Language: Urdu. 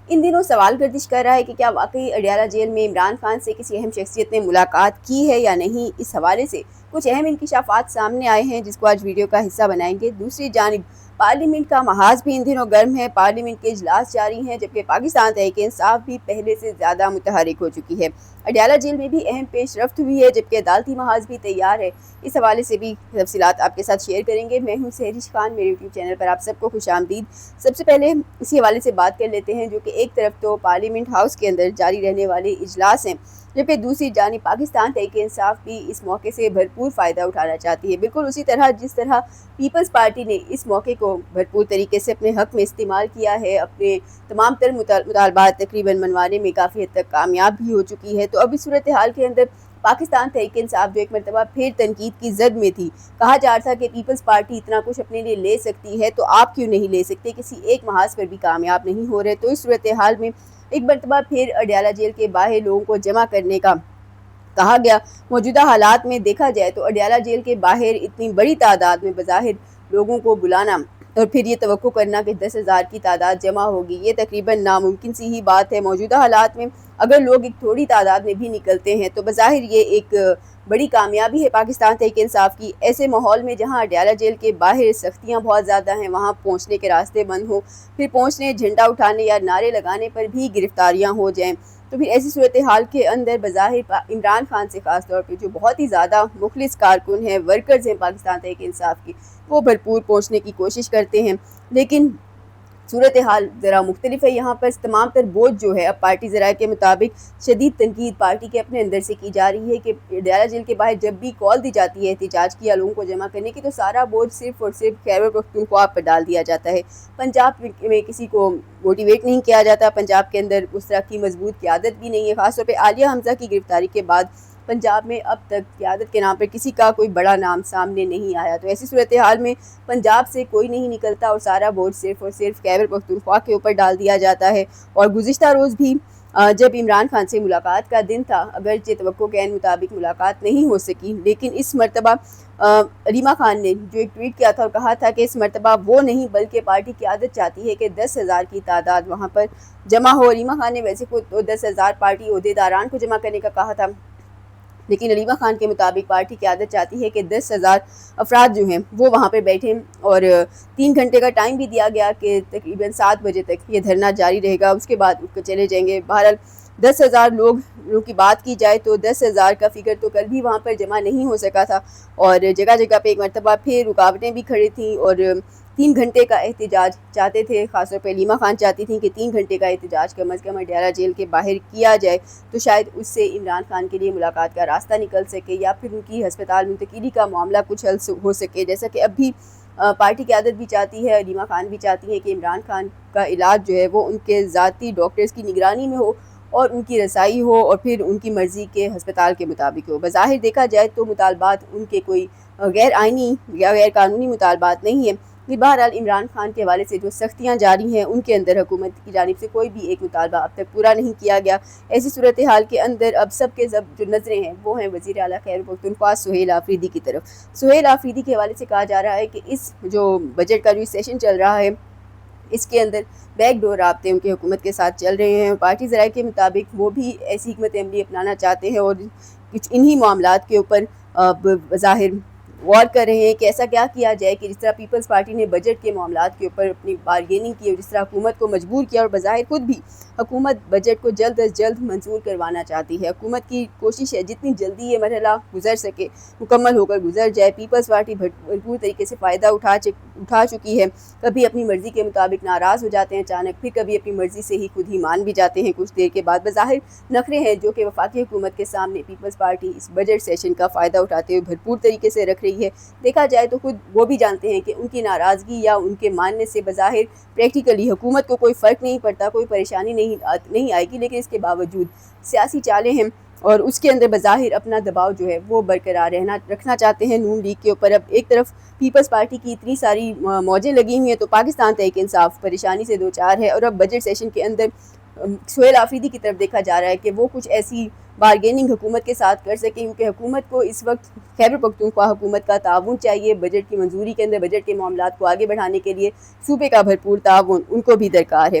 ان دنوں سوال گردش کر رہا ہے کہ کیا واقعی اڈیالہ جیل میں عمران خان سے کسی اہم شخصیت نے ملاقات کی ہے یا نہیں۔ اس حوالے سے کچھ اہم انکشافات سامنے آئے ہیں جس کو آج ویڈیو کا حصہ بنائیں گے۔ دوسری جانب پارلیمنٹ کا محاذ بھی ان دنوں گرم ہے۔ پارلیمنٹ کے اجلاس جاری ہیں جبکہ پاکستان تحریک انصاف بھی پہلے سے زیادہ متحرک ہو چکی ہے۔ اڈیالہ جیل میں بھی اہم پیش رفت ہوئی ہے جبکہ عدالتی محاذ بھی تیار ہے۔ اس حوالے سے بھی تفصیلات آپ کے ساتھ شیئر کریں گے۔ میں ہوں سہرش خان، میرے یوٹیوب چینل پر آپ سب کو خوش آمدید۔ سب سے پہلے اسی حوالے سے بات کر لیتے ہیں جو کہ ایک طرف تو پارلیمنٹ ہاؤس کے اندر جاری رہنے والے اجلاس ہیں جبکہ دوسری جانب پاکستان تحریک انصاف بھی اس موقع سے بھرپور فائدہ اٹھانا چاہتی ہے، بالکل اسی طرح جس طرح پیپلز پارٹی نے اس موقع کو بھرپور طریقے سے اپنے حق میں استعمال کیا ہے، اپنے تمام تر مطالبات تقریباً منوانے میں کافی حد تک کامیاب بھی ہو چکی ہے۔ تو اب اس صورتحال کے اندر پاکستان تحریک انصاف جو ایک مرتبہ پھر تنقید کی زد میں تھی، کہا جا رہا تھا کہ پیپلز پارٹی اتنا کچھ اپنے لیے لے سکتی ہے تو آپ کیوں نہیں لے سکتے، کسی ایک محاذ پر بھی کامیاب نہیں ہو رہے۔ تو اس صورتحال میں ایک مرتبہ پھر اڈیالہ جیل کے باہر لوگوں کو جمع کرنے کا کہا گیا۔ موجودہ حالات میں دیکھا جائے تو اڈیالہ جیل کے باہر اتنی بڑی تعداد میں بظاہر لوگوں کو بلانا اور پھر یہ توقع کرنا کہ 10,000 کی تعداد جمع ہوگی، یہ تقریباً ناممکن سی ہی بات ہے۔ موجودہ حالات میں اگر لوگ ایک تھوڑی تعداد میں بھی نکلتے ہیں تو بظاہر یہ ایک بڑی کامیابی ہے پاکستان تحریک انصاف کی۔ ایسے ماحول میں جہاں اڈیالہ جیل کے باہر سختیاں بہت زیادہ ہیں، وہاں پہنچنے کے راستے بند ہوں، پھر پہنچنے، جھنڈا اٹھانے یا نعرے لگانے پر بھی گرفتاریاں ہو جائیں، تو پھر ایسی صورتحال کے اندر بظاہر عمران خان سے خاص طور پہ جو بہت ہی زیادہ مخلص کارکن ہیں، ورکرز ہیں پاکستان تحریک انصاف کی، وہ بھرپور پہنچنے کی کوشش کرتے ہیں۔ لیکن صورتحال ذرا مختلف ہے، یہاں پر تمام تر بوجھ جو ہے اب پارٹی ذرائع کے مطابق شدید تنقید پارٹی کے اپنے اندر سے کی جا رہی ہے کہ اڈیالہ جیل کے باہر جب بھی کال دی جاتی ہے احتجاج کی یا لوگوں کو جمع کرنے کی تو سارا بوجھ صرف اور صرف خیبر پختونخوا پر ڈال دیا جاتا ہے۔ پنجاب میں کسی کو موٹیویٹ نہیں کیا جاتا، پنجاب کے اندر اس طرح کی مضبوط قیادت بھی نہیں ہے، خاص طور پہ عالیہ حمزہ کی گرفتاری کے بعد پنجاب میں اب تک قیادت کے نام پر کسی کا کوئی بڑا نام سامنے نہیں آیا۔ تو ایسی صورتحال میں پنجاب سے کوئی نہیں نکلتا اور سارا بوجھ صرف اور صرف خیبر پختونخوا کے اوپر ڈال دیا جاتا ہے۔ اور گزشتہ روز بھی جب عمران خان سے ملاقات کا دن تھا، اگرچہ توقع کے عین مطابق ملاقات نہیں ہو سکی، لیکن اس مرتبہ علیمہ خان نے جو ایک ٹویٹ کیا تھا اور کہا تھا کہ اس مرتبہ وہ نہیں بلکہ پارٹی قیادت چاہتی ہے کہ 10,000 کی تعداد وہاں پر جمع ہو۔ علیمہ خان نے ویسے خود 10,000 پارٹی عہدیداران کو جمع کرنے کا کہا تھا، لیکن علیمہ خان کے مطابق پارٹی قیادت چاہتی ہے کہ 10,000 افراد جو ہیں وہ وہاں پہ بیٹھیں اور 3 گھنٹے کا ٹائم بھی دیا گیا کہ تقریباً 7 بجے تک یہ دھرنا جاری رہے گا، اس کے بعد اٹھ کر چلے جائیں گے۔ بہرحال 10,000 لوگوں کی بات کی جائے تو 10,000 کا فگر تو کل بھی وہاں پر جمع نہیں ہو سکا تھا اور جگہ جگہ پہ ایک مرتبہ پھر رکاوٹیں بھی کھڑی تھیں اور 3 گھنٹے کا احتجاج چاہتے تھے، خاص طور پہ علیمہ خان چاہتی تھیں کہ 3 گھنٹے کا احتجاج کم از کم اڈیالہ جیل کے باہر کیا جائے تو شاید اس سے عمران خان کے لیے ملاقات کا راستہ نکل سکے یا پھر ان کی ہسپتال منتقلی کا معاملہ کچھ حل ہو سکے، جیسا کہ اب بھی پارٹی قیادت بھی چاہتی ہے، علیمہ خان بھی چاہتی ہیں کہ عمران خان کا علاج جو ہے وہ ان کے ذاتی ڈاکٹرز کی نگرانی میں ہو اور ان کی رسائی ہو اور پھر ان کی مرضی کے ہسپتال کے مطابق ہو۔ بظاہر دیکھا جائے تو مطالبات ان کے کوئی غیر آئینی یا غیر قانونی مطالبات نہیں ہیں، بہرحال عمران خان کے حوالے سے جو سختیاں جاری ہیں ان کے اندر حکومت کی جانب سے کوئی بھی ایک مطالبہ اب تک پورا نہیں کیا گیا۔ ایسی صورتحال کے اندر اب سب کے سب جو نظریں ہیں وہ ہیں وزیر اعلیٰ خیبر پختونخوا سہیل آفریدی کی طرف۔ سہیل آفریدی کے حوالے سے کہا جا رہا ہے کہ اس جو بجٹ کا جو سیشن چل رہا ہے اس کے اندر بیک ڈور رابطے ان کی حکومت کے ساتھ چل رہے ہیں۔ پارٹی ذرائع کے مطابق وہ بھی ایسی حکمت عملی اپنانا چاہتے ہیں اور کچھ انہی معاملات کے اوپر بظاہر غور کر رہے ہیں کہ ایسا کیا کیا جائے کہ جس طرح پیپلز پارٹی نے بجٹ کے معاملات کے اوپر اپنی بارگیننگ کی اور جس طرح حکومت کو مجبور کیا اور بظاہر خود بھی حکومت بجٹ کو جلد از جلد منظور کروانا چاہتی ہے۔ حکومت کی کوشش ہے جتنی جلدی یہ مرحلہ گزر سکے، مکمل ہو کر گزر جائے۔ پیپلز پارٹی بھرپور طریقے سے فائدہ اٹھا چکی ہے، کبھی اپنی مرضی کے مطابق ناراض ہو جاتے ہیں اچانک، پھر کبھی اپنی مرضی سے ہی خود ہی مان بھی جاتے ہیں کچھ دیر کے بعد۔ بظاہر نخرے ہیں جو کہ وفاقی حکومت کے سامنے پیپلز پارٹی اس بجٹ سیشن کا فائدہ اٹھاتے ہوئے بھرپور طریقے سے رکھ رہی ہے۔ دیکھا جائے تو خود وہ بھی جانتے ہیں کہ ان کی ناراضگی یا ان کے ماننے سے بظاہر پریکٹیکلی حکومت کو کوئی فرق نہیں پڑتا، کوئی پریشانی نہیں آئے گی، لیکن اس کے باوجود سیاسی چالیں ہیں اور اس کے اندر بظاہر اپنا دباؤ جو ہے وہ برقرار رکھنا چاہتے ہیں نون لیگ کے اوپر۔ اب ایک طرف پیپلز پارٹی کی اتنی ساری موجیں لگی ہوئی ہیں تو پاکستان تحریک انصاف پریشانی سے دوچار ہے اور اب بجٹ سیشن کے اندر سہیل آفریدی کی طرف دیکھا جا رہا ہے کہ وہ کچھ ایسی بارگیننگ حکومت کے ساتھ کر سکیں، کیونکہ حکومت کو اس وقت خیبر پختونخوا حکومت کا تعاون چاہیے بجٹ کی منظوری کے اندر، بجٹ کے معاملات کو آگے بڑھانے کے لیے صوبے کا بھرپور تعاون ان کو بھی درکار ہے۔